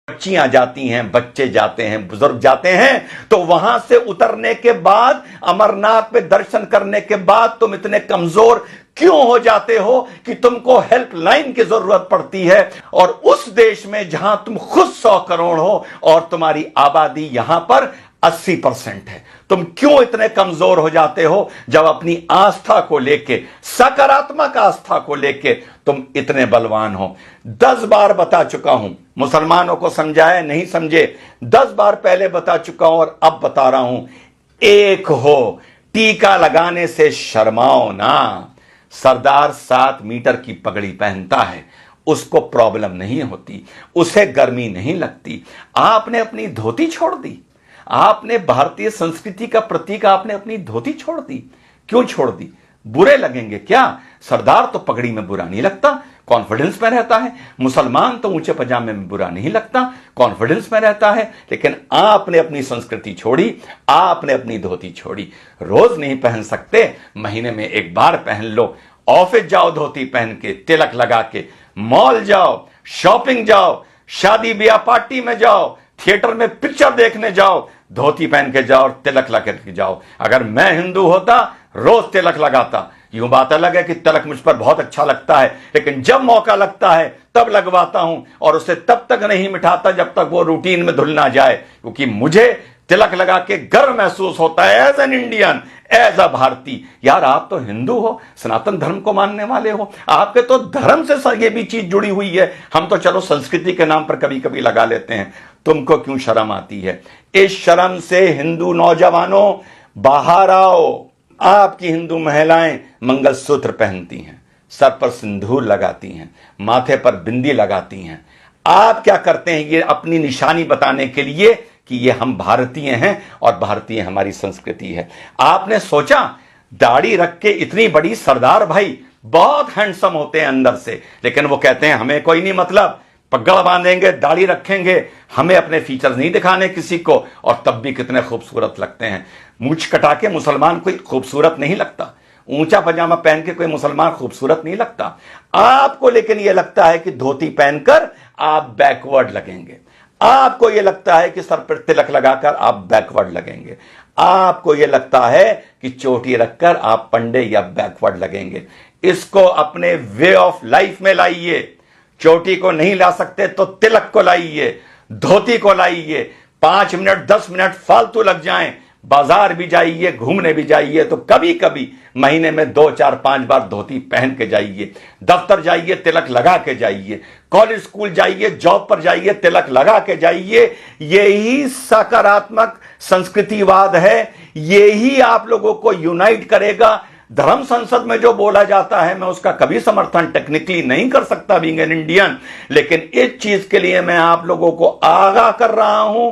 बच्चियां जाती हैं, बच्चे जाते हैं, बुजुर्ग जाते हैं, तो वहां से उतरने के बाद, अमरनाथ पे दर्शन करने के बाद तुम इतने कमजोर क्यों हो जाते हो कि तुमको हेल्पलाइन की जरूरत पड़ती है? और उस देश में जहां तुम खुद 100 करोड़ हो और तुम्हारी आबादी यहां पर 80% है, तुम क्यों इतने कमजोर हो जाते हो जब अपनी आस्था को लेके, सकारात्मक आस्था को लेके तुम इतने बलवान हो? 10 बार बता चुका हूं, मुसलमानों को समझाया नहीं समझे, 10 बार पहले बता चुका हूं और अब बता रहा हूं, एक हो, टीका लगाने से शर्माओ ना। सरदार 7 मीटर की पगड़ी पहनता है, उसको प्रॉब्लम नहीं होती, उसे गर्मी नहीं लगती। आपने अपनी धोती छोड़ दी, आपने भारतीय संस्कृति का प्रतीक, आपने अपनी धोती छोड़ दी। क्यों छोड़ दी? बुरे लगेंगे क्या? सरदार तो पगड़ी में बुरा नहीं लगता, कॉन्फिडेंस में रहता है। मुसलमान तो ऊंचे पजामे में बुरा नहीं लगता, कॉन्फिडेंस में रहता है। लेकिन आपने अपनी संस्कृति छोड़ी, आपने अपनी धोती छोड़ी। रोज नहीं पहन सकते, महीने में एक बार पहन लो। ऑफिस जाओ धोती पहन के, तिलक लगा के, मॉल जाओ, शॉपिंग जाओ, शादी ब्याह पार्टी में जाओ, थिएटर में पिक्चर देखने जाओ, धोती पहन के जाओ और तिलक लगा के जाओ। अगर मैं हिंदू होता, रोज तिलक लगाता। यूं बात अलग है कि तिलक मुझ पर बहुत अच्छा लगता है, लेकिन जब मौका लगता है तब लगवाता हूं, और उसे तब तक नहीं मिटाता जब तक वो रूटीन में धुल ना जाए, क्योंकि मुझे तिलक लगा के गर्व महसूस होता है as an Indian, as a Bharatiya. यार, आप तो हिंदू हो, सनातन धर्म को मानने वाले हो, आपके तो धर्म से ये भी चीज जुड़ी हुई है। हम तो चलो संस्कृति के नाम पर कभी कभी लगा लेते हैं, तुमको क्यों शर्म आती है? इस शर्म से हिंदू नौजवानों बाहर आओ। आपकी हिंदू महिलाएं मंगलसूत्र पहनती हैं, सर पर सिंदूर लगाती हैं, माथे पर बिंदी लगाती हैं। आप क्या करते हैं? ये अपनी निशानी बताने के लिए कि ये हम भारतीय हैं और भारतीय हमारी संस्कृति है। आपने सोचा दाढ़ी रख के इतनी बड़ी सरदार भाई बहुत हैंडसम होते हैं अंदर से, लेकिन वो कहते हैं हमें कोई नहीं मतलब, पगड़ बांधेंगे, दाढ़ी रखेंगे, हमें अपने फीचर्स नहीं दिखाने किसी को, और तब भी कितने खूबसूरत लगते हैं। मूंछ कटा के मुसलमान कोई खूबसूरत नहीं लगता, ऊंचा पजामा पहन के कोई मुसलमान खूबसूरत नहीं लगता। आपको लेकिन यह लगता है कि धोती पहनकर आप बैकवर्ड लगेंगे, आपको यह लगता है कि सर पर तिलक लगाकर आप बैकवर्ड लगेंगे, आपको यह लगता है कि चोटी रखकर आप पंडे या बैकवर्ड लगेंगे। इसको अपने वे ऑफ लाइफ में लाइए। चोटी को नहीं ला सकते तो तिलक को लाइए, धोती को लाइए। 5 मिनट 10 मिनट फालतू लग जाएं, बाजार भी जाइए, घूमने भी जाइए, तो कभी कभी महीने में 2 4 5 बार धोती पहन के जाइए। दफ्तर जाइए, तिलक लगा के जाइए। कॉलेज स्कूल जाइए, जॉब पर जाइए, तिलक लगा के जाइए। यही सकारात्मक संस्कृतिवाद है, यही आप लोगों को यूनाइट करेगा। धर्म संसद में जो बोला जाता है, मैं उसका कभी समर्थन टेक्निकली नहीं कर सकता बीइंग एन इंडियन, लेकिन इस चीज के लिए मैं आप लोगों को आगाह कर रहा हूं,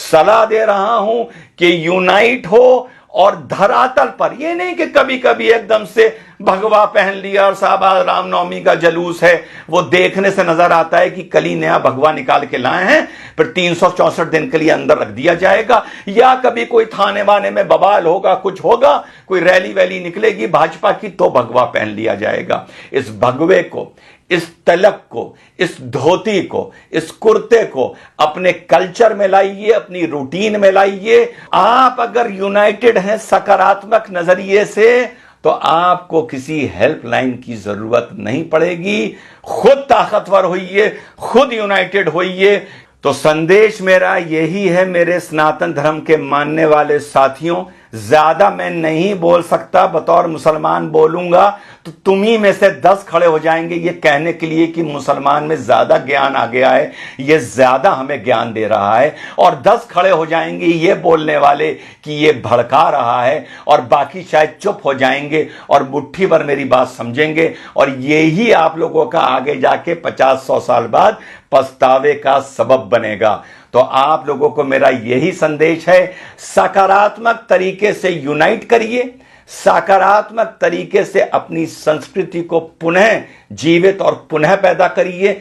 सलाह दे रहा हूं कि यूनाइट हो। और धरातल पर ये नहीं कि कभी कभी एकदम से भगवा पहन लिया और साहब रामनवमी का जलूस है, वो देखने से नजर आता है कि कल ही नया भगवा निकाल के लाए हैं, फिर 364 दिन के लिए अंदर रख दिया जाएगा। या कभी कोई थाने वाने में बवाल होगा, कुछ होगा, कोई रैली वैली निकलेगी भाजपा की, तो भगवा पहन लिया जाएगा। इस भगवे को, इस तिलक को, इस धोती को, इस कुर्ते को अपने कल्चर में लाइए, अपनी रूटीन में लाइए। आप अगर यूनाइटेड हैं सकारात्मक नजरिए से, तो आपको किसी हेल्पलाइन की जरूरत नहीं पड़ेगी। खुद ताकतवर होइए, खुद यूनाइटेड होइए। तो संदेश मेरा यही है मेरे सनातन धर्म के मानने वाले साथियों, ज्यादा मैं नहीं बोल सकता, बतौर मुसलमान बोलूंगा तो तुम ही में से 10 खड़े हो जाएंगे ये कहने के लिए कि मुसलमान में ज्यादा ज्ञान आ गया है, ये ज्यादा हमें ज्ञान दे रहा है, और 10 खड़े हो जाएंगे ये बोलने वाले कि ये भड़का रहा है, और बाकी शायद चुप हो जाएंगे और मुट्ठी भर मेरी बात समझेंगे। और यही आप लोगों का आगे जाके 50-100 साल बाद पछतावे का सबब बनेगा। तो आप लोगों को मेरा यही संदेश है, सकारात्मक तरीके से यूनाइट करिए, सकारात्मक तरीके से अपनी संस्कृति को पुनः जीवित और पुनः पैदा करिए।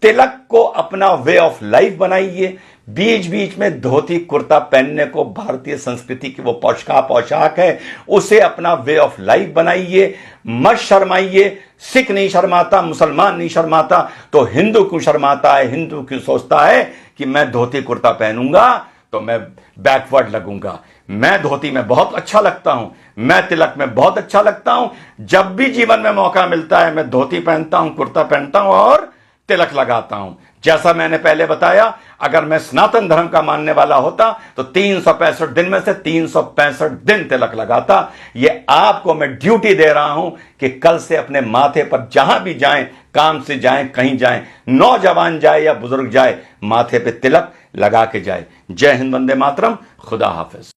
तिलक को अपना वे ऑफ लाइफ बनाइए। बीच बीच में धोती कुर्ता पहनने को भारतीय संस्कृति की वो पोशाक है, उसे अपना वे ऑफ लाइफ बनाइए। मत शर्माइए। सिख नहीं शर्माता, मुसलमान नहीं शर्माता, तो हिंदू क्यों शर्माता है? हिंदू क्यों सोचता है कि मैं धोती कुर्ता पहनूंगा तो मैं बैकवर्ड लगूंगा। मैं धोती में बहुत अच्छा लगता हूं, मैं तिलक में बहुत अच्छा लगता हूं। जब भी जीवन में मौका मिलता है मैं धोती पहनता हूं, कुर्ता पहनता हूं और तिलक लगाता हूं। जैसा मैंने पहले बताया, अगर मैं सनातन धर्म का मानने वाला होता तो 365 दिन में से 365 दिन तिलक लगाता। ये आपको मैं ड्यूटी दे रहा हूं कि कल से अपने माथे पर जहां भी जाएं, काम से जाएं, कहीं जाएं, नौजवान जाए या बुजुर्ग जाए, माथे पे तिलक लगा के जाए। जय हिंद, वंदे मातरम, खुदा हाफिज।